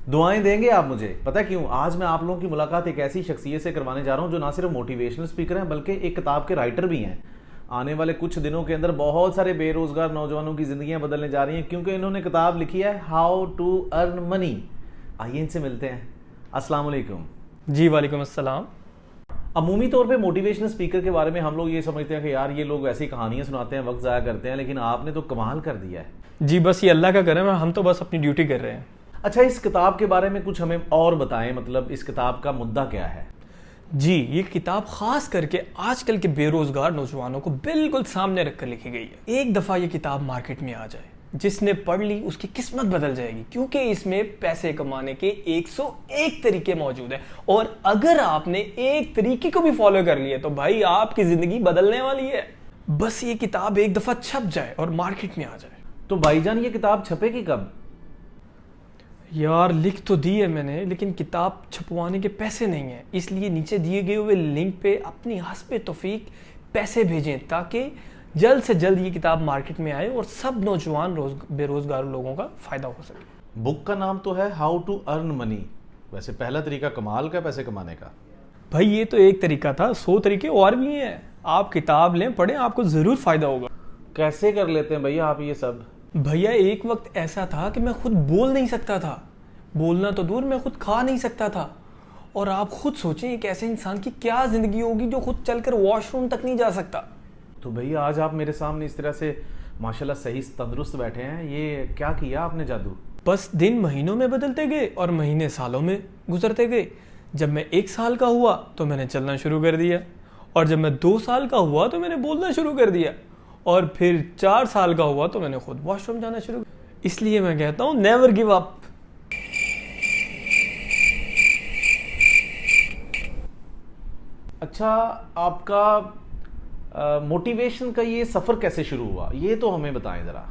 दुआएं देंगे आप मुझे? पता है क्यों? आज मैं आप लोगों की मुलाकात एक ऐसी शख्सियत से करवाने जा रहा हूं जो ना सिर्फ मोटिवेशनल स्पीकर हैं बल्कि एक किताब के राइटर भी हैं। आने वाले कुछ दिनों के अंदर बहुत सारे बेरोजगार नौजवानों की जिंदगियां बदलने जा रही हैं क्योंकि इन्होंने किताब लिखी है हाउ टू अर्न मनी। आइए इनसे मिलते हैं। अस्सलाम वालेकुम। जी वालेकुम अस्सलाम। अमूमी तौर पे मोटिवेशनल स्पीकर के बारे में हम लोग ये समझते हैं कि यार ये लोग ऐसी कहानियां सुनाते हैं, वक्त ज़ाया करते हैं, लेकिन आपने तो कमाल कर दिया है। जी बस ये अल्लाह का करम है, हम तो बस अपनी ड्यूटी कर रहे हैं। अच्छा, इस किताब के बारे में कुछ हमें और बताएं, मतलब इस किताब का मुद्दा क्या है? जी ये किताब खास करके आजकल के बेरोजगार नौजवानों को बिल्कुल सामने रखकर लिखी गई है। एक दफ़ा ये किताब मार्केट में आ जाए, जिसने पढ़ ली उसकी किस्मत बदल जाएगी, क्योंकि इसमें पैसे कमाने के 101 तरीके मौजूद हैं और अगर आपने एक तरीके को भी फॉलो कर लिया तो भाई आपकी ज़िंदगी बदलने वाली है। बस ये किताब एक दफ़ा छप जाए और मार्केट में आ जाए। तो भाईजान ये किताब छपेगी कब? यार लिख तो दी है मैंने, लेकिन किताब छपवाने के पैसे नहीं हैं, इसलिए नीचे दिए गए हुए लिंक पे अपनी हस्बे तौफीक पैसे भेजें ताकि जल्द से जल्द ये किताब मार्केट में आए और सब नौजवान बेरोजगार लोगों का फ़ायदा हो सके। बुक का नाम तो है हाउ टू अर्न मनी। वैसे पहला तरीका कमाल का पैसे कमाने का। भाई ये तो एक तरीका था, 100 तरीके और भी हैं। आप किताब लें, पढ़ें, आपको ज़रूर फ़ायदा होगा। कैसे कर लेते हैं भैया आप ये सब? भैया एक वक्त ऐसा था कि मैं खुद बोल नहीं सकता था, बोलना तो दूर मैं खुद खा नहीं सकता था। और आप खुद सोचें एक ऐसे इंसान की क्या ज़िंदगी होगी जो खुद चलकर वॉशरूम तक नहीं जा सकता। तो भैया आज आप मेरे सामने इस तरह से माशाल्लाह सही तंदुरुस्त बैठे हैं, ये क्या किया आपने जादू? बस दिन महीनों में बदलते गए और महीने सालों में गुजरते गए। जब मैं 1 साल का हुआ तो मैंने चलना शुरू कर दिया, और जब मैं 2 साल का हुआ तो मैंने बोलना शुरू कर दिया, और फिर 4 साल का हुआ तो मैंने खुद वॉशरूम जाना शुरू। इसलिए मैं कहता हूँ नेवर गिव अप। अच्छा, आपका मोटिवेशन का ये सफ़र कैसे शुरू हुआ, ये तो हमें बताएं ज़रा।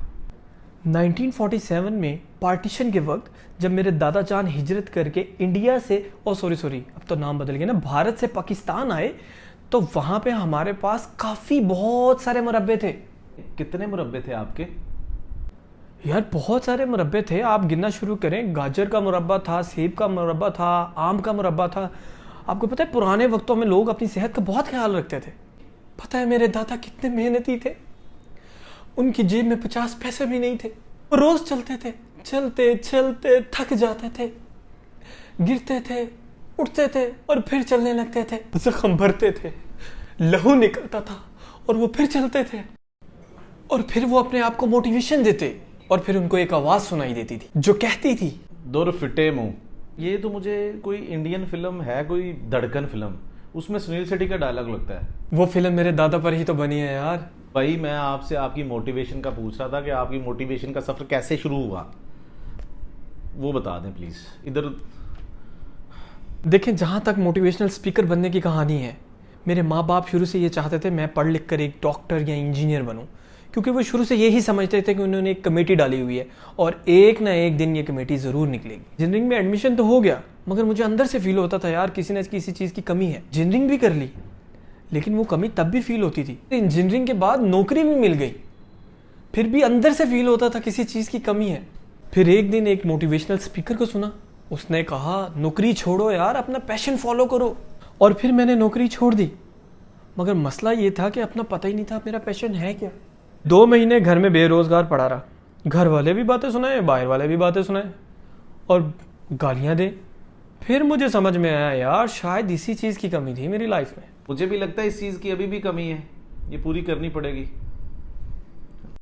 1947 में पार्टीशन के वक्त जब मेरे दादा जान हिजरत करके इंडिया से सॉरी अब तो नाम बदल गया ना, भारत से पाकिस्तान आए, तो वहाँ पे हमारे पास काफ़ी बहुत सारे मुरब्बे थे। कितने मुरब्बे थे आपके? यार बहुत सारे मुरब्बे थे, आप गिनना शुरू करें। गाजर का मुरब्बा था, सेब का मुरब्बा था, आम का मुरब्बा था। आपको पता है पुराने वक्तों में लोग अपनी सेहत का बहुत ख्याल रखते थे। पता है मेरे दादा कितने मेहनती थे, उनकी जेब में 50 पैसे भी नहीं थे। वो रोज चलते थे, चलते चलते थक जाते थे, गिरते थे, उठते थे और फिर चलने लगते थे। जख्म भरते थे, लहू निकलता था और वो फिर चलते थे, और फिर वो अपने आप को मोटिवेशन देते, और फिर उनको एक आवाज सुनाई देती थी जो कहती थी दुर फिटे मुंह। ये तो मुझे कोई इंडियन फिल्म है, कोई धड़कन फिल्म, उसमें सुनील शेट्टी का डायलॉग लगता है। वो फिल्म मेरे दादा पर ही तो बनी है यार। भाई मैं आपसे आपकी मोटिवेशन का पूछ रहा था कि आपकी मोटिवेशन का सफ़र कैसे शुरू हुआ, वो बता दें प्लीज़। इधर देखें, जहाँ तक मोटिवेशनल स्पीकर बनने की कहानी है, मेरे माँ बाप शुरू से ये चाहते थे मैं पढ़ लिख कर एक डॉक्टर या इंजीनियर बनूं, क्योंकि वो शुरू से यही समझते थे कि उन्होंने एक कमेटी डाली हुई है और एक ना एक दिन ये कमेटी ज़रूर निकलेगी। इंजीनियरिंग में एडमिशन तो हो गया, मगर मुझे अंदर से फील होता था यार किसी न किसी चीज़ की कमी है। इंजीनियरिंग भी कर ली, लेकिन वो कमी तब भी फील होती थी। इंजीनियरिंग के बाद नौकरी भी मिल गई, फिर भी अंदर से फील होता था किसी चीज़ की कमी है। फिर एक दिन एक मोटिवेशनल स्पीकर को सुना, उसने कहा नौकरी छोड़ो यार, अपना पैशन फॉलो करो। और फिर मैंने नौकरी छोड़ दी, मगर मसला ये था कि अपना पता ही नहीं था मेरा पैशन है क्या। 2 महीने घर में बेरोजगार पड़ा रहा, घर वाले भी बातें सुनाए, बाहर वाले भी बातें सुनाए और गालियां दे। फिर मुझे समझ में आया यार शायद इसी चीज़ की कमी थी मेरी लाइफ में। मुझे भी लगता है इस चीज़ की अभी भी कमी है, ये पूरी करनी पड़ेगी।